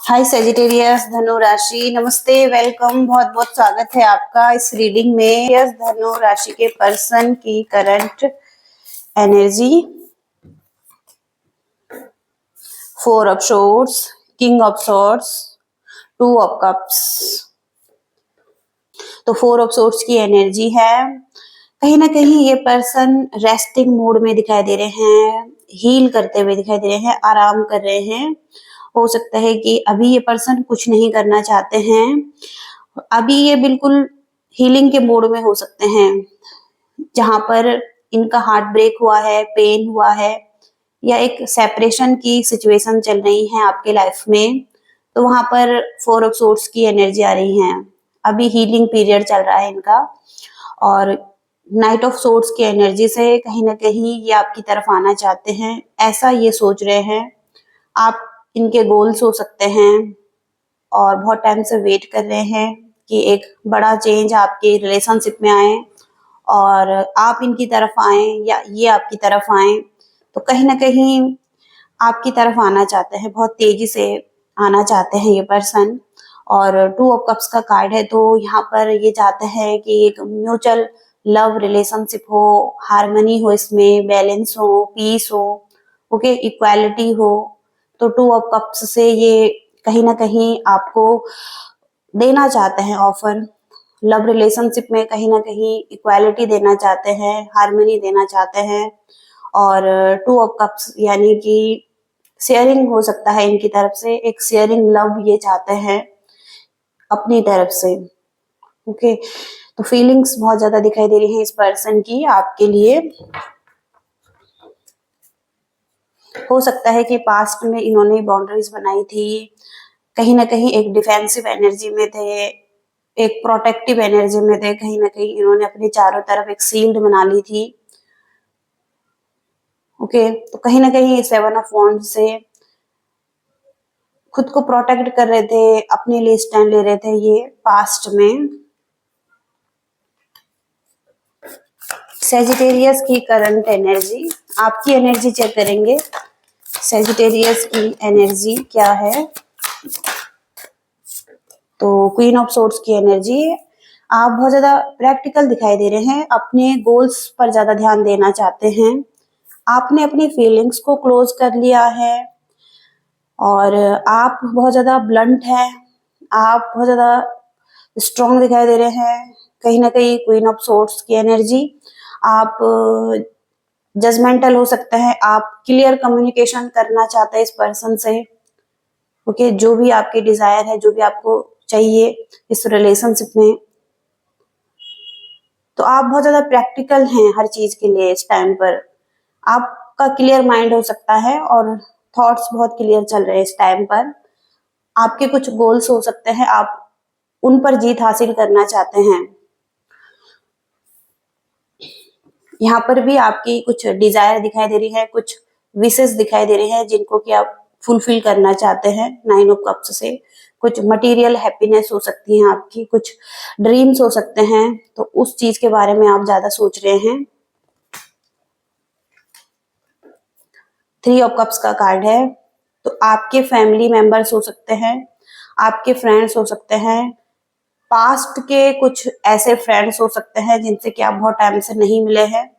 हाय Sagittarius धनु राशि, नमस्ते, वेलकम, बहुत बहुत स्वागत है आपका इस रीडिंग में। यस, धनु राशि के पर्सन की current energy, 4 of swords, king of swords, 2 of cups. तो 4 ऑफ सोर्ड्स की एनर्जी है। कहीं ना कहीं ये पर्सन रेस्टिंग मूड में दिखाई दे रहे हैं, हील करते हुए दिखाई दे रहे हैं, आराम कर रहे हैं। हो सकता है कि अभी ये पर्सन कुछ नहीं करना चाहते हैं, अभी ये बिल्कुल हीलिंग के मूड में हो सकते हैं, जहां पर इनका हार्ट ब्रेक हुआ है, पेन हुआ है, या एक सेपरेशन की सिचुएशन चल रही है आपके लाइफ में। तो वहां पर 4 ऑफ सोर्ड्स की एनर्जी आ रही है। अभी हीलिंग पीरियड चल रहा है इनका। और नाइट ऑफ सोर्ड्स की एनर्जी से कहीं ना कहीं ये आपकी तरफ आना चाहते हैं, ऐसा ये सोच रहे हैं। आप इनके गोल्स हो सकते हैं और बहुत टाइम से वेट कर रहे हैं कि एक बड़ा चेंज आपके रिलेशनशिप में आए और आप इनकी तरफ आए या ये आपकी तरफ आए। तो कहीं ना कहीं आपकी तरफ आना चाहते हैं, बहुत तेजी से आना चाहते हैं ये पर्सन। और 2 ऑफ कप्स का कार्ड है, तो यहाँ पर ये चाहते हैं कि एक म्यूचुअल लव रिलेशनशिप हो, हार्मनी हो, इसमें बैलेंस हो, पीस हो, ओके, इक्वालिटी हो। तो 2 ऑफ कप्स से ये कहीं ना कहीं आपको देना चाहते हैं ऑफर। लव रिलेशनशिप में कहीं ना कहीं इक्वालिटी देना चाहते हैं, हार्मनी देना चाहते हैं। और 2 ऑफ कप्स यानी कि शेयरिंग हो सकता है इनकी तरफ से, एक शेयरिंग लव ये चाहते हैं अपनी तरफ से। ओके, तो फीलिंग्स बहुत ज्यादा दिखाई दे रही है इस पर्सन की आपके लिए। हो सकता है कि पास्ट में इन्होंने बाउंड्रीज बनाई थी, कहीं ना कहीं एक डिफेंसिव एनर्जी में थे, एक प्रोटेक्टिव एनर्जी में थे। कहीं ना कहीं इन्होंने अपने चारों तरफ एक शील्ड बना ली थी। ओके, तो कहीं ना कहीं 7 ऑफ वॉन्ड्स से खुद को प्रोटेक्ट कर रहे थे, अपने लिए स्टैंड ले रहे थे ये पास्ट में। सेजिटेरियस की करंट एनर्जी, आपकी एनर्जी चेक करेंगे। सेजिटेरियस की एनर्जी क्या है? तो क्वीन ऑफ सोर्ड्स की एनर्जी, आप बहुत ज्यादा प्रैक्टिकल दिखाई दे रहे हैं, अपने गोल्स पर ज्यादा ध्यान देना चाहते हैं। आपने अपनी फीलिंग्स को क्लोज कर लिया है और आप बहुत ज्यादा ब्लंट है, आप बहुत ज्यादा स्ट्रॉन्ग दिखाई दे रहे हैं। कहीं ना कहीं क्वीन ऑफ सोर्ड्स की एनर्जी, आप जजमेंटल हो सकते हैं, आप क्लियर कम्युनिकेशन करना चाहते हैं इस पर्सन से। ओके, जो भी आपके डिजायर है, जो भी आपको चाहिए इस रिलेशनशिप में, तो आप बहुत ज्यादा प्रैक्टिकल हैं हर चीज के लिए इस टाइम पर। आपका क्लियर माइंड हो सकता है और थॉट्स बहुत क्लियर चल रहे हैं इस टाइम पर। आपके कुछ गोल्स हो सकते हैं, आप उन पर जीत हासिल करना चाहते हैं। यहाँ पर भी आपकी कुछ डिजायर दिखाई दे रही है, कुछ विशेष दिखाई दे रही है जिनको कि आप फुलफिल करना चाहते हैं 9 ऑफ कप्स से। कुछ मटेरियल हैप्पीनेस हो सकती है आपकी, कुछ ड्रीम्स हो सकते हैं, तो उस चीज के बारे में आप ज्यादा सोच रहे हैं। 3 ऑफ कप्स का कार्ड है, तो आपके फैमिली मेंबर्स हो सकते हैं, आपके फ्रेंड्स हो सकते हैं, पास्ट के कुछ ऐसे फ्रेंड्स हो सकते हैं जिनसे कि आप बहुत टाइम से नहीं मिले हैं।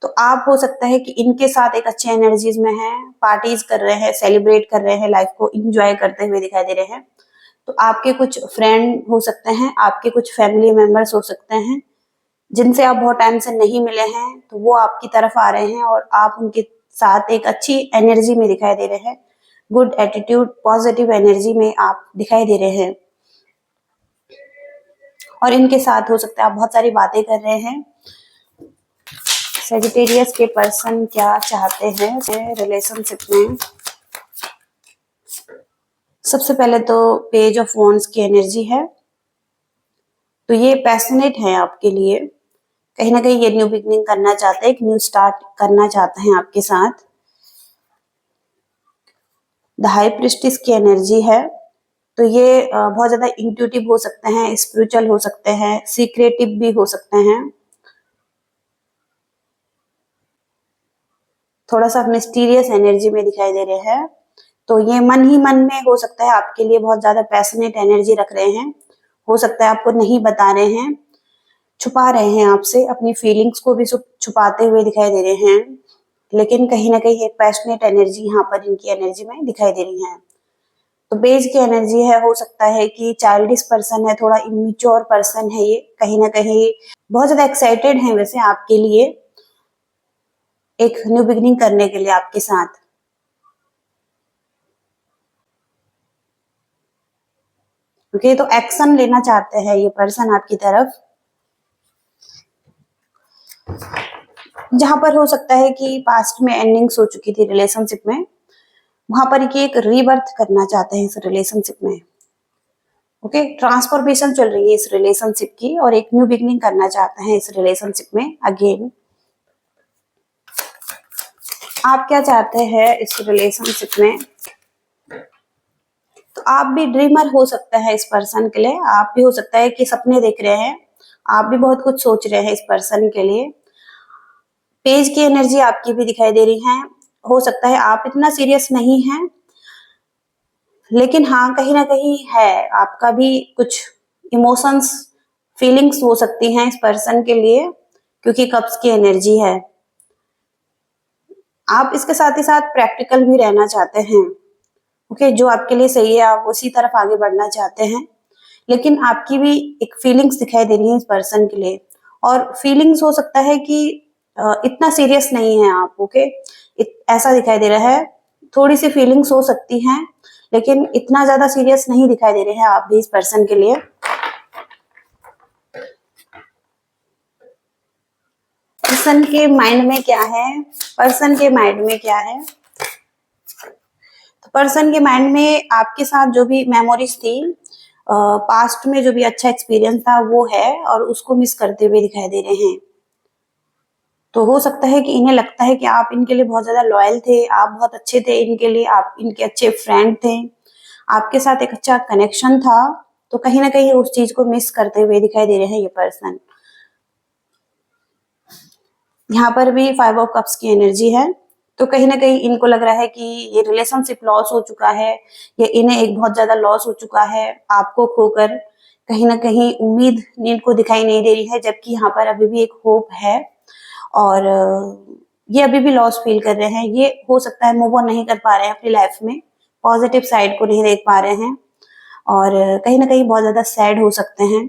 तो आप हो सकता है कि इनके साथ एक अच्छे एनर्जीज में हैं, पार्टीज कर रहे हैं, सेलिब्रेट कर रहे हैं, लाइफ को एंजॉय करते हुए दिखाई दे रहे हैं। तो आपके कुछ फ्रेंड हो सकते हैं, आपके कुछ फैमिली मेंबर्स हो सकते हैं जिनसे आप बहुत टाइम से नहीं मिले हैं, तो वो आपकी तरफ आ रहे हैं और आप उनके साथ एक अच्छी एनर्जी में दिखाई दे रहे हैं। गुड एटीट्यूड, पॉजिटिव एनर्जी में आप दिखाई दे रहे हैं। और इनके साथ हो सकता है आप बहुत सारी बातें कर रहे हैं। सेजिटेरियस के पर्सन क्या चाहते हैं रिलेशनशिप में? सबसे पहले तो पेज ऑफ वॉन्ड्स की एनर्जी है, तो ये पैशनेट है आपके लिए। कहीं ना कहीं ये न्यू बिगनिंग करना चाहते हैं, एक न्यू स्टार्ट करना चाहते हैं आपके साथ। द हाई प्रिस्टिस की एनर्जी है, तो ये बहुत ज्यादा इंट्यूटिव हो सकते हैं, स्पिरिचुअल हो सकते हैं, सीक्रेटिव भी हो सकते हैं, थोड़ा सा मिस्टीरियस एनर्जी में दिखाई दे रहे हैं। तो ये मन ही मन में हो सकता है आपके लिए बहुत ज्यादा पैशनेट एनर्जी रख रहे हैं, हो सकता है आपको नहीं बता रहे हैं, छुपा रहे हैं आपसे, अपनी फीलिंग्स को भी छुपाते हुए दिखाई दे रहे हैं, लेकिन कहीं ना कहीं एक पैशनेट एनर्जी यहाँ पर इनकी एनर्जी में दिखाई दे रही है। तो बेज की एनर्जी है, हो सकता है कि चाइल्डिश पर्सन है, थोड़ा इमेच्योर पर्सन है ये, कहीं ना कहीं बहुत ज्यादा एक्साइटेड है वैसे आपके लिए, एक न्यू बिगिनिंग करने के लिए आपके साथ। ओके, तो एक्शन लेना चाहते हैं ये पर्सन आपकी तरफ, जहां पर हो सकता है कि पास्ट में एंडिंग्स हो चुकी थी रिलेशनशिप में, वहां पर ये एक रीबर्थ करना चाहते हैं इस रिलेशनशिप में। ओके, ट्रांसफॉर्मेशन चल रही है इस रिलेशनशिप की और एक न्यू बिगनिंग करना चाहते हैं इस रिलेशनशिप में अगेन। आप क्या चाहते हैं इस रिलेशनशिप में? तो आप भी ड्रीमर हो सकता है इस पर्सन के लिए, आप भी हो सकता है कि सपने देख रहे हैं, आप भी बहुत कुछ सोच रहे हैं इस पर्सन के लिए। पेज की एनर्जी आपकी भी दिखाई दे रही है, हो सकता है आप इतना सीरियस नहीं हैं, लेकिन हाँ कहीं ना कहीं है, आपका भी कुछ इमोशंस फीलिंग्स हो सकती हैं इस पर्सन के लिए, क्योंकि कप्स की एनर्जी है। आप इसके साथ ही साथ प्रैक्टिकल भी रहना चाहते हैं। ओके, जो आपके लिए सही है आप उसी तरफ आगे बढ़ना चाहते हैं, लेकिन आपकी भी एक फीलिंग्स दिखाई दे रही है इस पर्सन के लिए, और फीलिंग्स हो सकता है कि इतना सीरियस नहीं है आप। ओके, ऐसा दिखाई दे रहा है, थोड़ी सी फीलिंग्स हो सकती हैं, लेकिन इतना ज्यादा सीरियस नहीं दिखाई दे रहे हैं आप भी इस पर्सन के लिए। पर्सन के माइंड में क्या है? पर्सन के माइंड में क्या है? तो पर्सन के माइंड में आपके साथ जो भी मेमोरीज थी, पास्ट में जो भी अच्छा एक्सपीरियंस था वो है, और उसको मिस करते हुए दिखाई दे रहे हैं। तो हो सकता है कि इन्हें लगता है कि आप इनके लिए बहुत ज्यादा लॉयल थे, आप बहुत अच्छे थे इनके लिए, आप इनके अच्छे फ्रेंड थे, आपके साथ एक अच्छा कनेक्शन था, तो कहीं ना कहीं उस चीज को मिस करते हुए दिखाई दे रहे हैं ये पर्सन। यहाँ पर भी 5 ऑफ कप्स की एनर्जी है, तो कहीं ना कहीं इनको लग रहा है कि ये रिलेशनशिप लॉस हो चुका है, या इन्हें एक बहुत ज्यादा लॉस हो चुका है आपको खोकर। कहीं ना कहीं उम्मीद इनको दिखाई नहीं दे रही है, जबकि यहाँ पर अभी भी एक होप है, और ये अभी भी लॉस फील कर रहे हैं। ये हो सकता है मूव ऑन नहीं कर पा रहे हैं अपनी लाइफ में, पॉजिटिव साइड को नहीं देख पा रहे हैं, और कहीं ना कहीं बहुत ज्यादा सैड हो सकते हैं।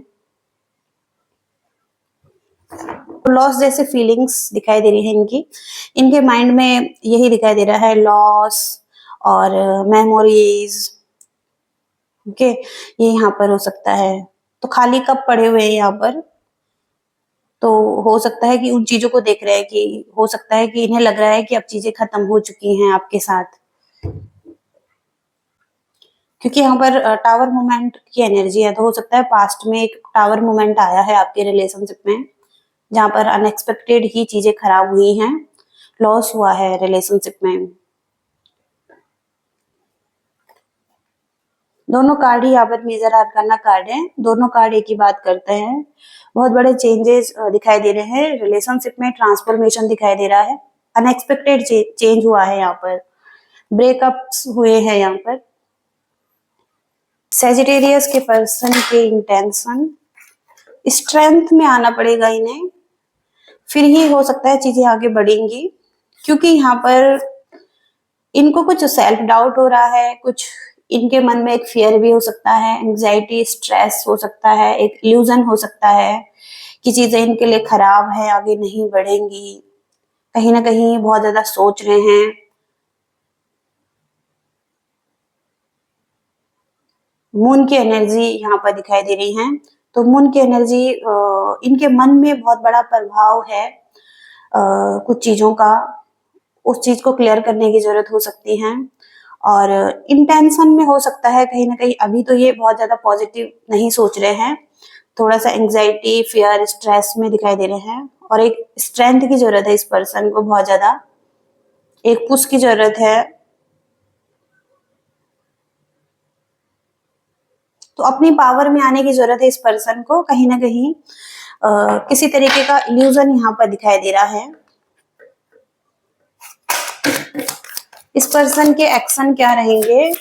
लॉस जैसे फीलिंग्स दिखाई दे रही है इनकी, इनके माइंड में यही दिखाई दे रहा है, लॉस और मेमोरीज। ओके, ये यहाँ पर हो सकता है। तो खाली कप पड़े हुए हैं यहाँ पर, तो हो सकता है कि उन चीजों को देख रहे हैं, कि हो सकता है कि इन्हें लग रहा है कि अब चीजें खत्म हो चुकी हैं आपके साथ, क्योंकि यहाँ पर टावर मोमेंट की एनर्जी है। तो हो सकता है पास्ट में एक टावर मोमेंट आया है आपके रिलेशनशिप में, जहां पर अनएक्सपेक्टेड ही चीजें खराब हुई हैं, लॉस हुआ है रिलेशनशिप में। दोनों कार्ड ही यहाँ पर मेजर आर्काना कार्ड है, दोनों कार्ड एक ही बात करते हैं। बहुत बड़े चेंजेस दिखाई दे रहे हैं रिलेशनशिप में, ट्रांसफॉर्मेशन दिखाई दे रहा है, अनएक्सपेक्टेड चेंज हुआ है यहाँ पर, ब्रेकअप्स हुए हैं यहाँ पर। सेजिटेरियस के पर्सन के इंटेंशन, स्ट्रेंथ में आना पड़ेगा इन्हें, फिर ही हो सकता है चीजें आगे बढ़ेंगी, क्योंकि यहाँ पर इनको कुछ सेल्फ डाउट हो रहा है, कुछ इनके मन में एक फियर भी हो सकता है, एंजाइटी स्ट्रेस हो सकता है, एक इल्यूजन हो सकता है कि चीजें इनके लिए खराब है, आगे नहीं बढ़ेंगी, कहीं ना कहीं बहुत ज्यादा सोच रहे हैं। मून की एनर्जी यहाँ पर दिखाई दे रही है, तो मून की एनर्जी इनके मन में बहुत बड़ा प्रभाव है कुछ चीजों का, उस चीज को क्लियर करने की जरूरत हो सकती है। और इंटेंशन में हो सकता है कहीं ना कहीं अभी तो ये बहुत ज्यादा पॉजिटिव नहीं सोच रहे हैं, थोड़ा सा एंजाइटी फियर स्ट्रेस में दिखाई दे रहे हैं, और एक स्ट्रेंथ की जरूरत है इस पर्सन को, बहुत ज्यादा एक पुश की जरूरत है। तो अपनी पावर में आने की जरूरत है इस पर्सन को, कहीं ना कहीं किसी तरीके का इल्यूजन यहाँ पर दिखाई दे रहा है। इस पर्सन के एक्शन क्या रहेंगे?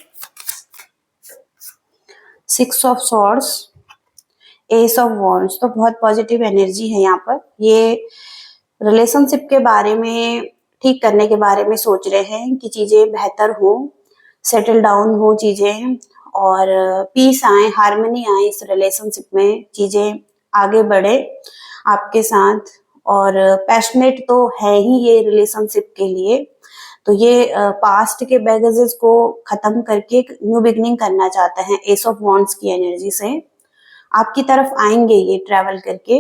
6 of swords, S of wands, तो बहुत पॉजिटिव एनर्जी है यहाँ पर। ये रिलेशनशिप के बारे में, ठीक करने के बारे में सोच रहे हैं कि चीजें बेहतर हो, सेटल डाउन हो चीजें, और पीस आए, हार्मनी आए इस रिलेशनशिप में, चीजें आगे बढ़े आपके साथ। और पैशनेट तो है ही ये रिलेशनशिप के लिए, तो ये पास्ट के बैगेजेस को खत्म करके एक न्यू बिगनिंग करना चाहते हैं। एस ऑफ वॉन्ड्स की एनर्जी से आपकी तरफ आएंगे ये ट्रैवल करके,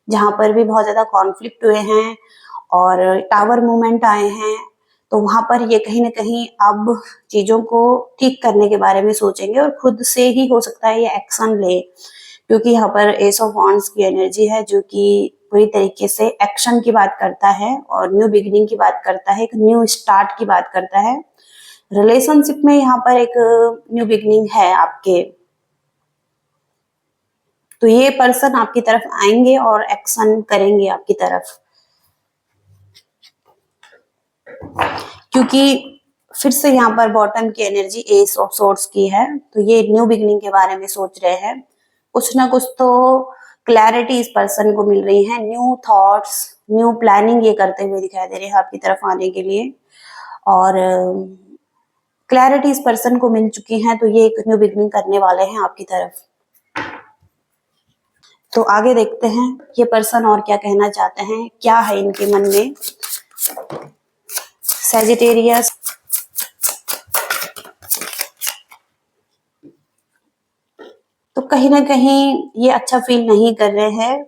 जहां पर भी बहुत ज्यादा कॉन्फ्लिक्ट हुए हैं और टावर मूवमेंट आए हैं, तो वहां पर ये कहीं ना कहीं अब चीजों को ठीक करने के बारे में सोचेंगे और खुद से ही हो सकता है ये एक्शन ले, क्योंकि यहाँ पर एस ऑफ वॉन्ड्स की एनर्जी है जो कि पूरी तरीके से एक्शन की बात करता है और न्यू बिगिनिंग की बात करता है, एक न्यू स्टार्ट की बात करता है। रिलेशनशिप में यहाँ पर एक न्यू बिगिनिंग है आपके, तो ये पर्सन आपकी तरफ आएंगे और एक्शन करेंगे आपकी तरफ, क्योंकि फिर से यहाँ पर बॉटम की एनर्जी एस ऑफ सोर्ड्स की है, तो ये न्यू बिगनिंग के बारे में सोच रहे हैं। कुछ ना कुछ तो क्लैरिटी इस पर्सन को मिल रही है, न्यू थॉट्स, न्यू प्लानिंग ये करते हुए दिखाई दे रहे हैं आपकी तरफ आने के लिए, और क्लैरिटी इस पर्सन को मिल चुकी है, तो ये एक न्यू बिगनिंग करने वाले हैं आपकी तरफ। तो आगे देखते हैं ये पर्सन और क्या कहना चाहते हैं, क्या है इनके मन में। सैजिटेरियस, तो कहीं ना कहीं ये अच्छा फील नहीं कर रहे हैं।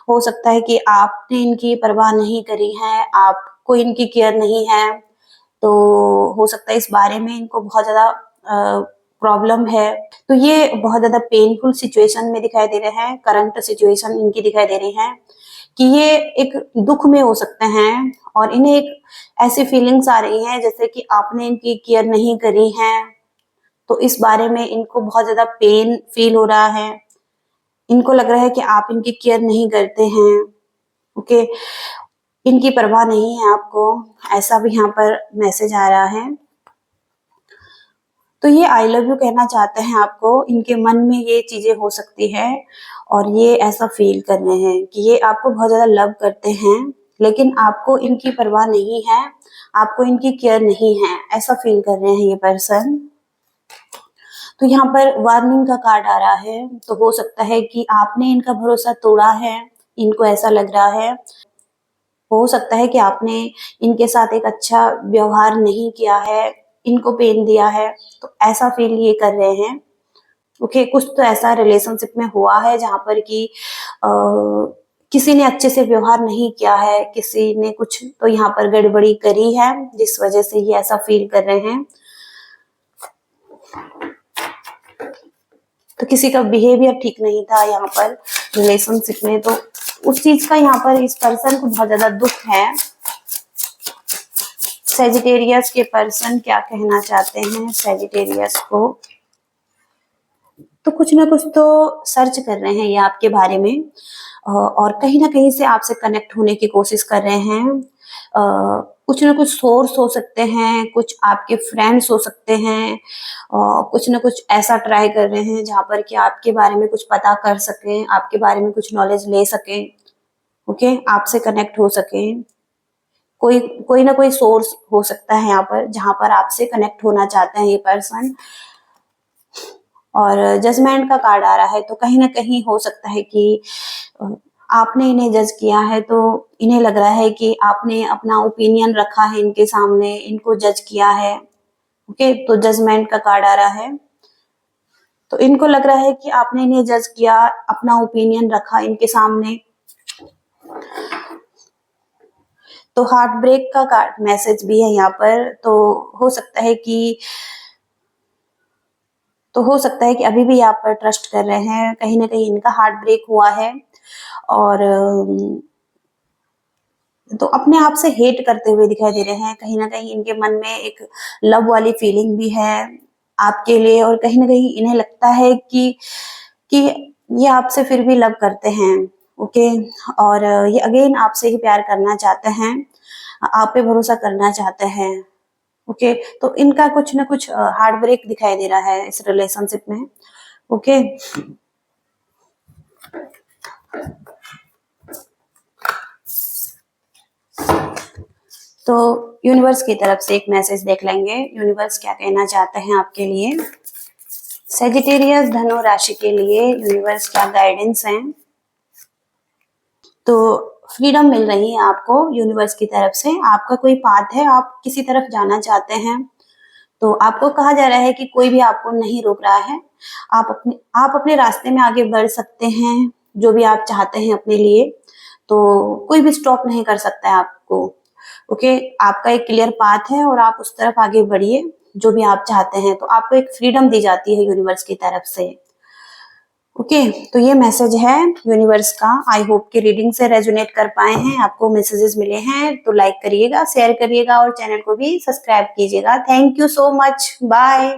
हो सकता है कि आपने इनकी परवाह नहीं करी है, आपको इनकी केयर नहीं है, तो हो सकता है इस बारे में इनको बहुत ज्यादा प्रॉब्लम है। तो ये बहुत ज्यादा पेनफुल सिचुएशन में दिखाई दे रहे हैं, करंट सिचुएशन इनकी दिखाई दे रही है कि ये एक दुख में हो सकते हैं और इन्हें एक ऐसी फीलिंग्स आ रही है जैसे कि आपने इनकी केयर नहीं करी है, तो इस बारे में इनको बहुत ज्यादा पेन फील हो रहा है। इनको लग रहा है कि आप इनकी केयर नहीं करते हैं, ओके, इनकी परवाह नहीं है आपको, ऐसा भी यहाँ पर मैसेज आ रहा है। तो ये आई लव यू कहना चाहते हैं आपको, इनके मन में ये चीजें हो सकती है और ये ऐसा फील कर रहे हैं कि ये आपको बहुत ज्यादा लव करते हैं, लेकिन आपको इनकी परवाह नहीं है, आपको इनकी केयर नहीं है, ऐसा फील कर रहे हैं ये पर्सन। तो यहाँ पर वार्निंग का कार्ड आ रहा है, तो हो सकता है कि आपने इनका भरोसा तोड़ा है, इनको ऐसा लग रहा है। हो सकता है कि आपने इनके साथ एक अच्छा व्यवहार नहीं किया है, इनको पेन दिया है, तो ऐसा फील ये कर रहे हैं। ओके, कुछ तो ऐसा रिलेशनशिप में हुआ है जहां पर कि किसी ने अच्छे से व्यवहार नहीं किया है, किसी ने कुछ तो यहाँ पर गड़बड़ी करी है, जिस वजह से ये ऐसा फील कर रहे हैं। तो किसी का बिहेवियर ठीक नहीं था यहाँ पर रिलेशनशिप में, तो उस चीज का यहाँ पर इस पर्सन को बहुत ज्यादा दुख है। सैजिटेरियस के पर्सन क्या कहना चाहते हैं सैजिटेरियस को, तो कुछ ना कुछ तो सर्च कर रहे हैं ये आपके बारे में, और कहीं ना कहीं से आपसे कनेक्ट होने की कोशिश कर रहे हैं। कुछ ना कुछ सोर्स हो सकते हैं, कुछ आपके फ्रेंड्स हो सकते हैं, कुछ ना कुछ ऐसा ट्राई कर रहे हैं जहां पर कि आपके बारे में कुछ पता कर सकें, आपके बारे में कुछ नॉलेज ले सकें, ओके, आपसे कनेक्ट हो सकें। कोई कोई ना कोई सोर्स हो सकता है यहाँ पर जहां पर आपसे कनेक्ट होना चाहते हैं ये पर्सन। और जजमेंट का कार्ड आ रहा है, तो कहीं ना कहीं हो सकता है कि आपने इन्हें जज किया है, तो इन्हें लग रहा है कि आपने अपना ओपिनियन रखा है इनके सामने, इनको जज किया है, ओके, तो जजमेंट का कार्ड आ रहा है। तो इनको लग रहा है कि आपने इन्हें जज किया, अपना ओपिनियन रखा इनके सामने। तो हार्ट ब्रेक का कार्ड मैसेज भी है यहाँ पर, तो हो सकता है कि अभी भी आप पर ट्रस्ट कर रहे हैं, कहीं ना कहीं इनका हार्ट ब्रेक हुआ है और तो अपने आप से हेट करते हुए दिखाई दे रहे हैं। कहीं ना कहीं इनके मन में एक लव वाली फीलिंग भी है आपके लिए, और कहीं ना कहीं इन्हें लगता है कि ये आपसे फिर भी लव करते हैं, ओके, और ये अगेन आपसे ही प्यार करना चाहते हैं, आप पे भरोसा करना चाहते हैं। ओके, तो इनका कुछ ना कुछ हार्ट ब्रेक दिखाई दे रहा है इस रिलेशनशिप में। ओके, तो यूनिवर्स की तरफ से एक मैसेज देख लेंगे, यूनिवर्स क्या कहना चाहते हैं आपके लिए। सेजिटेरियस धनु राशि के लिए यूनिवर्स क्या गाइडेंस है। तो फ्रीडम मिल रही है आपको यूनिवर्स की तरफ से, आपका कोई पाथ है, आप किसी तरफ जाना चाहते हैं, तो आपको कहा जा रहा है कि कोई भी आपको नहीं रोक रहा है, आप अपने रास्ते में आगे बढ़ सकते हैं, जो भी आप चाहते हैं अपने लिए, तो कोई भी स्टॉप नहीं कर सकता है आपको। ओके, आपका एक क्लियर पाथ है और आप उस तरफ आगे बढ़िए, जो भी आप चाहते हैं, तो आपको एक फ्रीडम दी जाती है यूनिवर्स की तरफ से। ओके, तो ये मैसेज है यूनिवर्स का। आई होप कि रीडिंग से रेजोनेट कर पाए हैं, आपको मैसेजेस मिले हैं, तो लाइक करिएगा, शेयर करिएगा और चैनल को भी सब्सक्राइब कीजिएगा। Thank you so much, bye.